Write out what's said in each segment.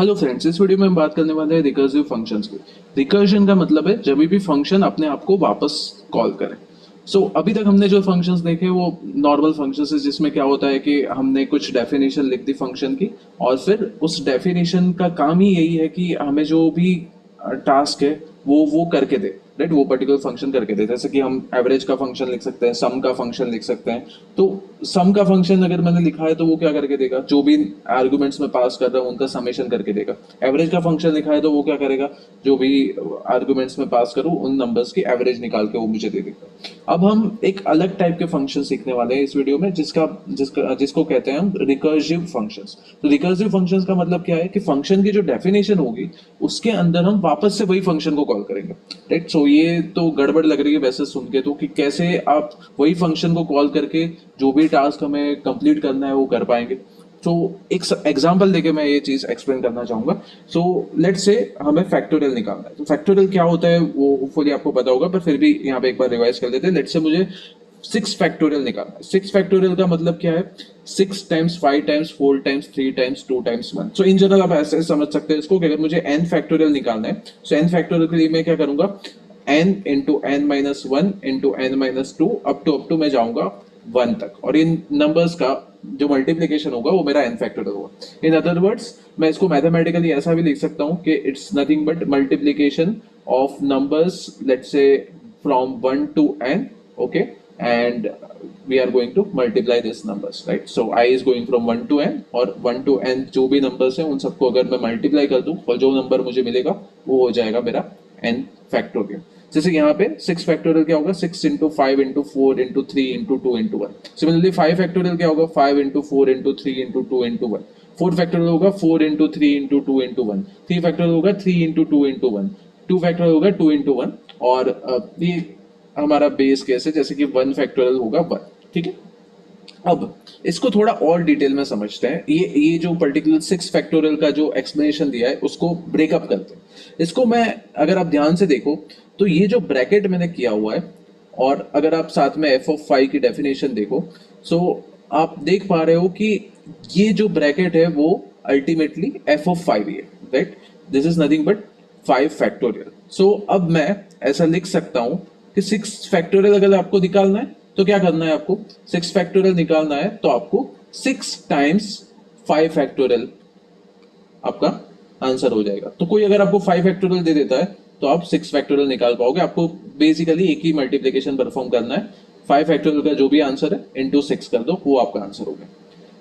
Hello friends, इस video में हम बात करने वाले हैं रिकर्सिव फंक्शंस की। रिकर्जन का मतलब है जब भी फंक्शन अपने आप को वापस कॉल करे। अभी तक हमने जो फंक्शंस देखे वो नॉर्मल फंक्शंस है, जिसमें क्या होता है कि हमने कुछ डेफिनेशन लिख दी फंक्शन की, और फिर उस डेफिनेशन का काम ही यही है कि हमें जो भी टास्क है वो करके दे। राइट, वो पर्टिकुलर फंक्शन करके दे। जैसे कि हम एवरेज का फंक्शन लिख सकते हैं, सम का फंक्शन लिख सकते हैं। तो सम का फंक्शन अगर मैंने लिखा है तो वो क्या करके देगा, जो भी आर्गुमेंट्स में पास कर रहा हूँ उनका समेशन करके देगा। एवरेज का फंक्शन लिखा है तो वो क्या करेगा, जो भी आर्गुमेंट्स में पास करूँ उन नंबर्स की एवरेज निकाल के वो मुझे दे देगा। अब हम एक अलग टाइप के फंक्शन सीखने वाले हैं इस वीडियो में, जिसका जिसका जिसको कहते हैं हम रिकर्सिव फंक्शंस। तो रिकर्सिव फंक्शंस का मतलब क्या है कि फंक्शन की जो डेफिनेशन होगी उसके अंदर हम वापस से वही फंक्शन को कॉल करेंगे। राइट, ये तो गड़बड़ लग रही है वैसे सुन के तो, कि कैसे आप वही फंक्शन को कॉल करके जो भी टास्क हमें कंप्लीट करना है वो कर पाएंगे। एक एग्जांपल देके मैं ये चीज एक्सप्लेन करना चाहूंगा। लेट्स से हमें फैक्टोरियल निकालना है। तो फैक्टोरियल क्या होता है वो होपफुली आपको पता होगा, पर फिर भी यहाँ पे एक बार रिवाइज कर लेते हैं। लेट्स से मुझे 6 फैक्टोरियल निकालना है। 6 फैक्टोरियल का मतलब क्या है, 6 times 5 times 4 times 2 times 1। In general आप ऐसे समझ सकते हैं इसको कि अगर मुझे n फैक्टोरियल निकालना है, n फैक्टोरियल के लिए मैं क्या करूंगा, n into N minus one into N minus two up to मैं जाऊंगा 1 तक, और इन नंबर्स का जो मल्टीप्लीकेशन होगा वो मेरा n फैक्टोरियल होगा। इन अदर वर्ड्स मैं इसको मैथमेटिकली ऐसा भी लिख सकता हूँ कि it's nothing but multiplication of numbers, let's say from 1 to n, okay, and we are going to multiply these numbers, right? So I is going from 1 to n, और 1 to n जो भी numbers हैं उन सबको अगर मैं multiply कर दूं और जो नंबर मुझे मिलेगा वो हो जाएगा मेरा n फैक्टोरियल। जैसे यहाँ पे 6 फैक्टोरियल क्या होगा, 6 into 5 into 4 into 3 into 2 into 1। Similarly 5 factorial क्या होगा, 5 into 4 into 3 into 2 into 1। 4 factorial होगा 4 इंटू 3 इंटू 2 इंटू 1। 3 फैक्टोरियल होगा 3 इंटू 2 इंटू 1। 2 फैक्टोरियल होगा 2 इंटू 1। और ये हमारा बेस केस है, जैसे कि 1 फैक्टोरियल होगा 1। ठीक है, अब इसको थोड़ा और डिटेल में समझते हैं। ये जो पर्टिकुलर 6 फैक्टोरियल का जो एक्सप्लेनेशन दिया है उसको ब्रेकअप करते हैं। इसको मैं, अगर आप ध्यान से देखो तो ये जो ब्रैकेट मैंने किया हुआ है, और अगर आप साथ में एफ ऑफ 5 की डेफिनेशन देखो, सो आप देख पा रहे हो कि ये जो ब्रैकेट है वो अल्टीमेटली एफ ऑफ 5 ही है। Right, this is nothing but 5 factorial. अब मैं ऐसा लिख सकता हूं कि 6 फैक्टोरियल अगर आपको निकालना है तो क्या करना है, आपको 6 फैक्टोरियल निकालना है तो आपको 6 टाइम्स 5 फैक्टोरियल आपका आंसर हो जाएगा। तो कोई अगर आपको 5 फैक्टोरियल दे देता है तो आप 6 फैक्टोरियल निकाल पाओगे। आपको बेसिकली एक ही मल्टीप्लीकेशन परफॉर्म करना है, 5 फैक्टोरियल का जो भी आंसर है इंटू 6 कर दो, वो आपका आंसर हो गया।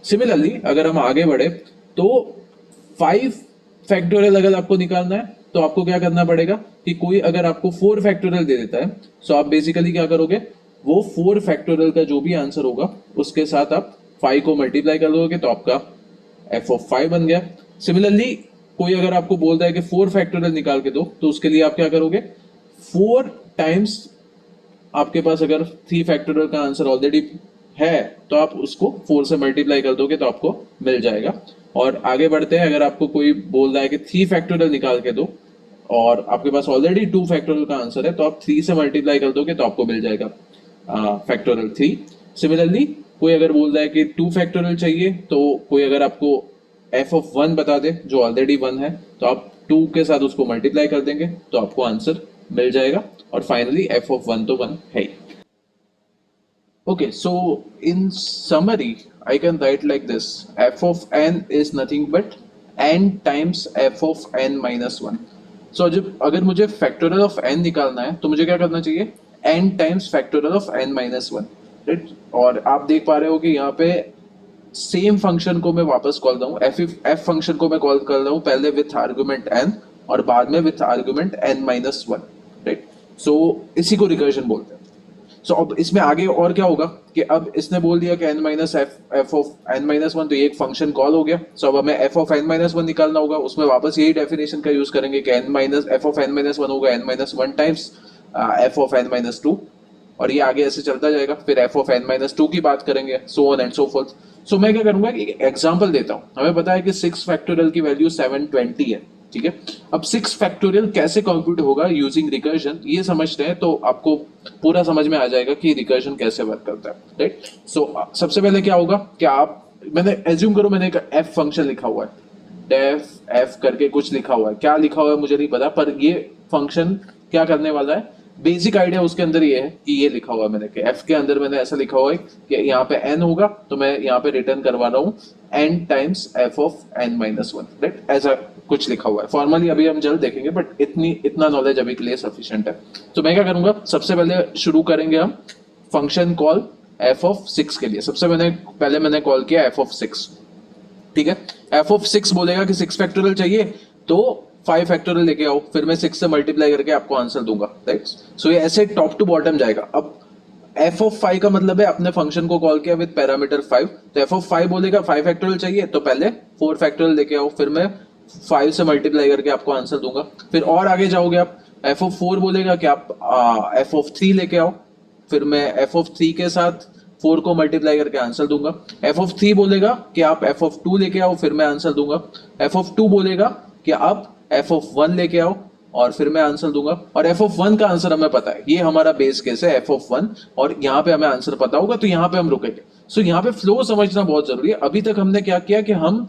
सिमिलरली अगर हम आगे बढ़े तो 5 फैक्टोरियल अगर आपको निकालना है तो आपको क्या करना पड़ेगा कि कोई अगर आपको 4 फैक्टोरियल दे देता है, सो आप बेसिकली क्या करोगे, वो 4 फैक्टोरियल का जो भी आंसर होगा उसके साथ आप 5 को मल्टीप्लाई कर दोगे तो आपका एफ ऑफ 5 बन गया। सिमिलरली कोई अगर आपको बोल रहा है कि 4 फैक्टोरियल निकाल के दो, तो उसके लिए आप क्या करोगे, 4 टाइम्स, आपके पास अगर 3 फैक्टोरियल का आंसर ऑलरेडी है तो आप उसको 4 से मल्टीप्लाई कर दोगे तो आपको मिल जाएगा। और आगे बढ़ते हैं, अगर आपको कोई बोल रहा है कि 3 फैक्टोरियल निकाल के दो और आपके पास ऑलरेडी 2 फैक्टोरियल का आंसर है, तो आप 3 से मल्टीप्लाई कर दोगे तो आपको मिल जाएगा फैक्टोरियल 3। सिमिलरली कोई अगर बोल रहा है कि 2 फैक्टोरियल चाहिए, तो कोई अगर आपको एफ ऑफ 1 बता दे जो ऑलरेडी 1 है, तो आप 2 के साथ उसको मल्टीप्लाई कर देंगे तो आपको आंसर मिल जाएगा। और फाइनली एफ ऑफ 1 तो 1 है ही। Okay, so in summary, I can write like this: f of n is nothing but n times f of n minus 1. So जब अगर मुझे फैक्टोरियल ऑफ n निकालना है तो मुझे क्या करना चाहिए, n times factorial of n minus 1। Right, और आप देख पा रहे हो कि यहाँ पे सेम फंक्शन को मैं वापस कॉल रहा हूँ, एफ फंक्शन को मैं कॉल कर रहा हूँ पहले विथ आर्गुमेंट n और बाद में with argument n minus 1। Right, so इसी को रिकर्जन बोलते हैं। अब इसमें आगे और क्या होगा कि अब इसने बोल दिया कि n minus F of n minus 1, तो ये एक फंक्शन कॉल हो गया। अब हमें एफ ऑफ n माइनस 1 निकालना होगा, उसमें वापस यही डेफिनेशन का यूज करेंगे कि n minus F of n minus 1 होगा n minus 1 times F of n minus 2, और ये आगे ऐसे चलता जाएगा। फिर एफ ऑफ n माइनस 2 की बात करेंगे, so on and so fourth. मैं क्या करूंगा कि एग्जाम्पल देता हूँ। हमें पता है कि 6 फैक्टोरियल की वैल्यू 720 है। ठीक है, अब 6 फैक्टोरियल कैसे कंप्यूट होगा यूजिंग रिकर्जन, ये समझते हैं तो आपको पूरा समझ में आ जाएगा कि रिकर्जन कैसे वर्क करता है। राइट, सबसे पहले क्या होगा कि आप, मैंने एज्यूम करो मैंने एक एफ फंक्शन लिखा हुआ है। डेफ एफ करके कुछ लिखा हुआ है, क्या लिखा हुआ है मुझे नहीं पता, पर ये फंक्शन क्या करने वाला है, बेसिक आइडिया उसके अंदर ये है कि ये लिखा हुआ है मैंने कि एफ के अंदर मैंने ऐसा लिखा हुआ है कि यहाँ पे एन होगा, तो मैं यहाँ पे रिटर्न करवा रहा हूँ N times F of N minus one, right, ऐसा कुछ लिखा हुआ है। फॉर्मली अभी हम जल्द देखेंगे, बट इतना नॉलेज अभी के लिए सफिशिएंट है। तो मैं क्या करूंगा, सबसे पहले शुरू करेंगे हम function call F of six के लिए। सबसे पहले मैंने कॉल किया एफ ऑफ सिक्स, ठीक है। एफ ऑफ सिक्स बोलेगा कि सिक्स फैक्टोरियल चाहिए तो 5 फैक्टोरियल लेके आओ, फिर मैं 6 से मल्टीप्लाई करके आपको आंसर दूंगा, राइट। सो ये ऐसे टॉप टू बॉटम जाएगा। अब एफ ऑफ 5 का मतलब है अपने फंक्शन को कॉल किया विद पैरामीटर 5, तो एफ ऑफ 5 बोलेगा 5 फैक्टोरियल चाहिए तो पहले 4 फैक्टोरियल लेके आओ, फिर मैं 5 से मल्टीप्लाई करके आपको आंसर दूंगा। फिर और आगे जाओगे आप, एफ ऑफ 4 बोलेगा कि आप एफ ऑफ 3 लेके आओ, फिर मैं एफ ऑफ 3 के साथ 4 को मल्टीप्लाई करके आंसर दूंगा। एफ ऑफ 3 बोलेगा कि आप एफ ऑफ 2 लेके आओ, फिर मैं आंसर दूंगा। एफ ऑफ 2 बोलेगा कि आप एफ ऑफ 1 लेके आओ और फिर मैं आंसर दूंगा। और एफ ऑफ 1 का आंसर हमें पता है, ये हमारा बेस केस है एफ ऑफ 1, और यहाँ पे हमें आंसर पता होगा तो यहाँ पे हम रुकेंगे। सो यहाँ पे फ्लो समझना बहुत जरूरी है। अभी तक हमने क्या किया कि हम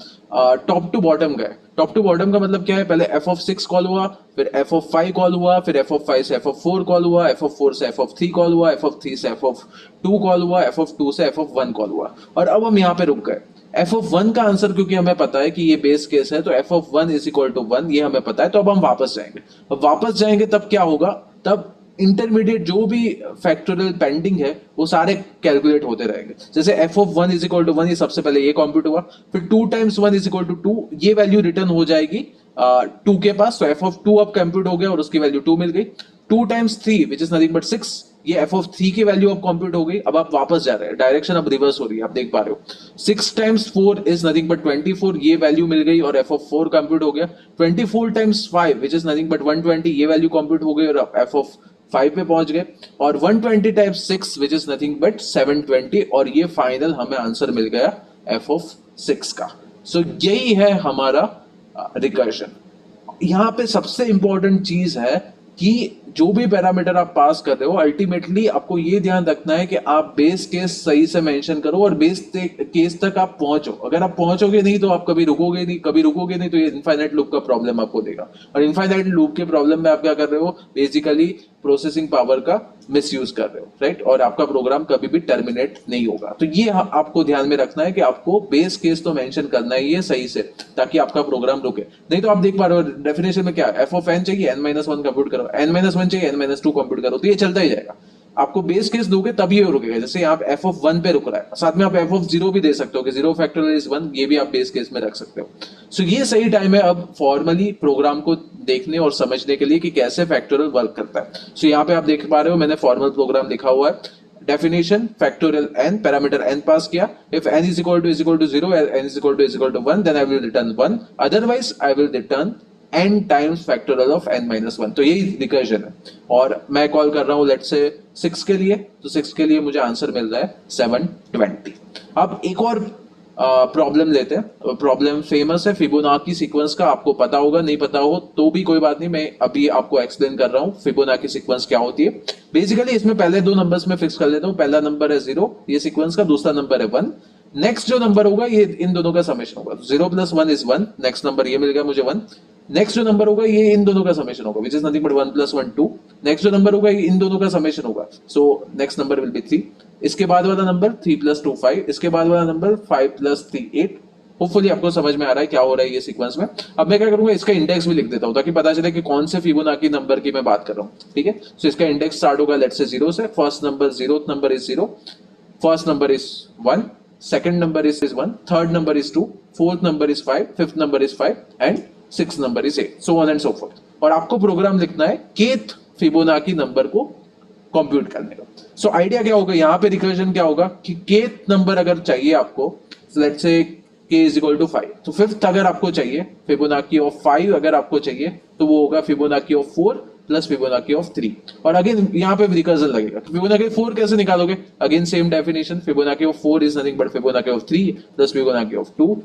टॉप टू बॉटम गए। टॉप टू बॉटम का मतलब क्या है, पहले एफ ऑफ 6 कॉल हुआ, फिर एफ ऑफ 5 कॉल हुआ, फिर एफ ऑफ 5 से एफ ऑफ 4 कॉल हुआ, एफ ऑफ 4 से एफ ऑफ 3 कॉल हुआ, एफ ऑफ 3 से एफ ऑफ 2 कॉल हुआ, एफ ऑफ 2 से एफ ऑफ 1 कॉल हुआ, और अब हम यहाँ पे रुक गए। एफ ऑफ 1 का आंसर क्योंकि हमें पता है कि ये बेस केस है, तो F of 1 is equal to 1, ये हमें पता है। तो अब हम वापस जाएंगे। अब वापस जाएंगे तब क्या होगा, तब इंटरमीडिएट जो भी फैक्टोरियल पेंडिंग है वो सारे कैलकुलेट होते रहेंगे। जैसे F of 1 is equal to 1, ये सबसे पहले ये कॉम्प्यूट हुआ, फिर 2 टाइम्स 1 इज इक्वल टू 2, ये वैल्यू रिटर्न हो जाएगी 2 के पास, तो एफ ऑफ 2 अब कंप्यूट हो गया और उसकी वैल्यू 2 मिल गई। 2 times 3 which is nothing but 6, ये एफ ऑफ 3 की वैल्यू अब कंप्यूट हो गई। अब आप वापस जा रहे हैं, डायरेक्शन अब रिवर्स हो रही है, आप देख पा रहे हो। 6 टाइम्स 4 इज नथिंग बट 24, ये वैल्यू मिल गई और एफ ऑफ 4 कंप्यूट हो गया। 24 times 5 which is nothing but 120, ये वैल्यू कंप्यूट हो गई और एफ ऑफ 5 पे पहुंच गए। और 120 times 6 which is nothing but 720, और ये फाइनल हमें आंसर मिल गया एफ ऑफ 6 का। सो यही है हमारा रिकर्जन। यहाँ पे सबसे इंपॉर्टेंट चीज है कि जो भी पैरामीटर आप पास कर रहे हो, अल्टीमेटली आपको ये ध्यान रखना है कि आप बेस केस सही से मेंशन करो और बेस केस तक आप पहुंचो। अगर आप पहुंचोगे नहीं तो आप कभी रुकोगे नहीं, तो ये इनफाइनाइट लूप का प्रॉब्लम आपको देगा। और इनफाइनाइट लूप के प्रॉब्लम में आप क्या कर रहे हो, बेसिकली प्रोसेसिंग पावर का मिसयूज कर रहे हो, राइट, और आपका प्रोग्राम कभी भी टर्मिनेट नहीं होगा। तो ये आपको ध्यान में रखना है कि आपको बेस केस तो मेंशन करना ही है सही से, ताकि आपका प्रोग्राम रुके। नहीं तो आप देख पा रहे हो डेफिनेशन में क्या, एफ ऑफ एन चाहिए n-1 कंप्यूट करो, n-1 चाहिए n-2 कंप्यूट करो, तो ये चलता ही जाएगा। आपको बेस केस दोगे तब ये रुकेगा। जैसे यहाँ पे एफ ऑफ 1 पे रुक रहा है, साथ में आप एफ ऑफ 0 भी दे सकते हो कि 0 फैक्टोरियल इज 1, ये भी आप बेस केस में रख सकते हो। सो ये सही टाइम है अब फॉर्मली प्रोग्राम को देखने और समझने के लिए कि कैसे फैक्टोरियल वर्क करता है। सो यहाँ पे आप देख पा रहे हो मैंने फॉर्मल प्रोग्राम लिखा हुआ है। Definition factorial n, parameter n पास किया, if n is equal to 0, n is equal to 1, then I will return 1, otherwise I will return n times factorial of n-1। तो यही रिकर्जन है। और मैं कॉल कर रहा हूं लेट्स से 6 के लिए, तो 6 के लिए मुझे आंसर मिल रहा है 720। अब एक और प्रॉब्लम लेते हैं। प्रॉब्लम फेमस है फिबोनाची सीक्वेंस का, आपको पता होगा, नहीं पता हो तो भी कोई बात नहीं, मैं अभी आपको एक्सप्लेन कर रहा हूँ फिबोनाची सीक्वेंस क्या होती है। बेसिकली इसमें पहले 2 नंबर्स में फिक्स कर लेता हूँ। पहला नंबर है 0 ये सीक्वेंस का, दूसरा नंबर है 1। नेक्स्ट जो नंबर होगा ये इन दोनों का समेशन होगा, 0 + 1 is 1, नेक्स्ट नंबर ये मिल गया मुझे 1। नेक्स्ट जो नंबर होगा ये इन दोनों का समेशन होगा, which is nothing but 1 + 1 2। Next जो नंबर होगा ये इन दोनों का समेशन होगा, so next number will be 3। इसके बाद वाला नंबर 3 + 2 5, इसके बाद वाला नंबर 5 + 3 8। होपफुली आपको समझ में आ रहा है क्या हो रहा है ये सीक्वेंस में। अब मैं क्या करूंगा, इसका इंडेक्स भी लिख देता हूं ताकि पता चले कि कौन से फिबोनाची नंबर की मैं बात कर रहा हूं, ठीक है। सो इसका इंडेक्स स्टार्ट होगा लेट्स से 0 से। First number 0th number is 0, first number is 1, second number is 1, third number is 2, fourth number is 5, fifth number is 5 and sixth number is 8, so on and so forth। और आपको programme लिखना है kth Fibonacci number को compute करने का। So idea क्या होगा यहाँ पे, रिकर्जन क्या होगा कि kth नंबर अगर चाहिए आपको, let's say k is equal to 5, तो फिफ्थ अगर आपको चाहिए, फिबोनाची ऑफ 5 अगर आपको चाहिए तो वो होगा Fibonacci of 4 plus Fibonacci of 3। और अगेन यहाँ पे रिकर्जन लगेगा। फिबोनाची 4 कैसे निकालोगे, again same definition, Fibonacci of 4 is nothing but Fibonacci of 3 plus Fibonacci of 2।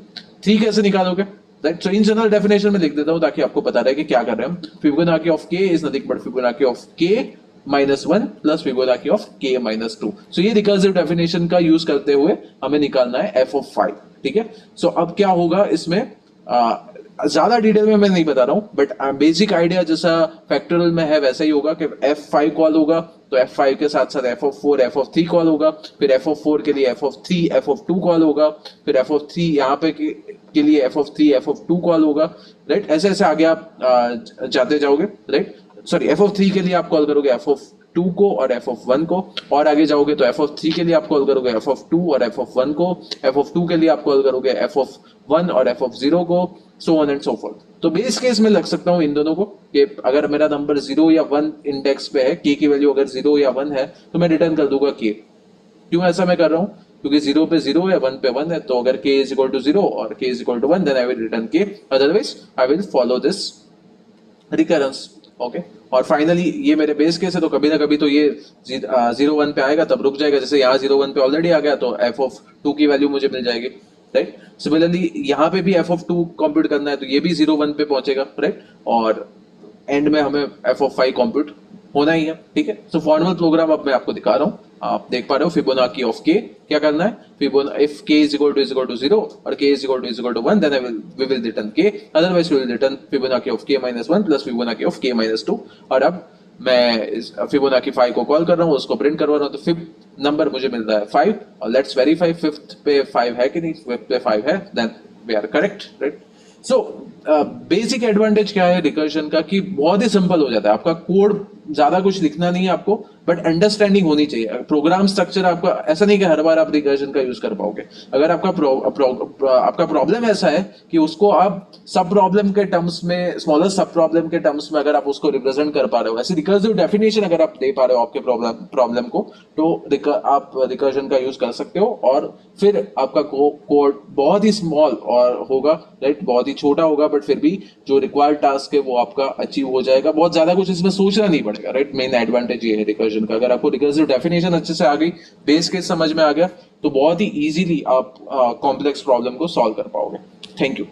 3 कैसे निकालोगे, right, so in general definition में लिख देता हूँ ताकि आपको पता रहे कि क्या कर रहे हैं हम। Fibonacci of k is nothing but Fibonacci of k -1 plus Fibonacci of k -2। सो ये रिकर्सिव डेफिनेशन का यूज करते हुए हमें निकालना है f of 5, ठीक है। सो अब क्या होगा इसमें, ज्यादा डिटेल में मैं नहीं बता रहा हूँ, बट बेसिक आइडिया जैसा फैक्टोरियल में है वैसा ही होगा कि f5 कॉल होगा तो f5 के साथ साथ f(4) f(3) कॉल होगा, फिर f(4) के लिए f(3) f(2) कॉल होगा, फिर f(3) यहाँ पे के लिए f(3) f(2) कॉल होगा, राइट। ऐसे ऐसे आगे आप जाते जाओगे, राइट। सॉरी, f(3) के लिए आप कॉल करोगे f(2) को और f(1) को, और आगे जाओगे तो f(3) के लिए आप कॉल करोगे f(2) और f(1) को, f(2) के लिए आप कॉल करोगे f(1) और f(0) को, so on and so fourth. तो बेस केस में लग सकता हूँ इन दोनों को कि अगर मेरा नंबर 0 या 1 इंडेक्स पे है, k की वैल्यू अगर 0 या 1 है तो मैं रिटर्न कर दूंगा k। क्यों ऐसा मैं कर रहा हूँ? क्योंकि 0 पे 0 है, 1 पे 1 है, तो अगर k इज इक्वल टू 0 और k is equal to 1 then I will return k, otherwise I will follow this recurrence. Okay, और फाइनली ये मेरे बेस केस है, तो कभी ना कभी तो ये 0 1 पे आएगा, तब रुक जाएगा। जैसे यहाँ 0 1 पे ऑलरेडी आ गया तो f(2) की वैल्यू मुझे मिल जाएगी, राइट। सिमिलरली यहाँ पे भी f(2) कंप्यूट करना है तो ये भी 0 1 पे पहुंचेगा, राइट। और एंड में हमें f(5) कंप्यूट होना ही है, ठीक है। सो फॉर्मल प्रोग्राम अब मैं आपको दिखा रहा हूँ, आप देख पा रहे हो। फिबोनाची ऑफ k क्या करना है, if k is equal to 0 और k is equal to 1 then we will return k, otherwise we will return Fibonacci of k minus 1 plus Fibonacci of k minus 2। और अब मैं इस फिबोनाची 5 को call कर रहा हूँ, उसको प्रिंट करवा रहा हूँ, तो फिफ्थ नंबर मुझे मिल रहा है 5, और लेट्स वेरीफाई फिफ्थ पे 5 है कि नहीं। फिफ्थ पे 5 है, then we are correct, right. So basic advantage क्या है रिकर्जन का कि बहुत ही सिंपल हो जाता है। आपका कोड ज्यादा कुछ लिखना नहीं है आपको, बट अंडरस्टैंडिंग होनी चाहिए। प्रोग्राम स्ट्रक्चर आपका ऐसा नहीं कि हर बार आप रिकर्जन का यूज कर पाओगे। अगर आपका प्रॉब्लम ऐसा है कि उसको आप सब प्रॉब्लम के टर्म्स में, स्मॉलर सब प्रॉब्लम के टर्म्स में अगर आप उसको रिप्रेजेंट कर पा रहे हो, ऐसी रिकर्सिव डेफिनेशन अगर आप दे पा रहे हो आपके प्रॉब्लम को, तो आप रिकर्जन का यूज कर सकते हो, और फिर आपका कोड बहुत ही स्मॉल और होगा, राइट, बहुत ही छोटा होगा, बट फिर भी जो रिक्वायर्ड टास्क है वो आपका अचीव हो जाएगा। बहुत ज्यादा कुछ इसमें सोचना नहीं पड़ेगा, राइट। मेन एडवांटेज ये है रिकर्जन का। अगर आपको रिकर्सिव डेफिनेशन अच्छे से आ गई, बेस केस समझ में आ गया, तो बहुत ही इजीली आप कॉम्प्लेक्स प्रॉब्लम को सॉल्व कर पाओगे। Thank you.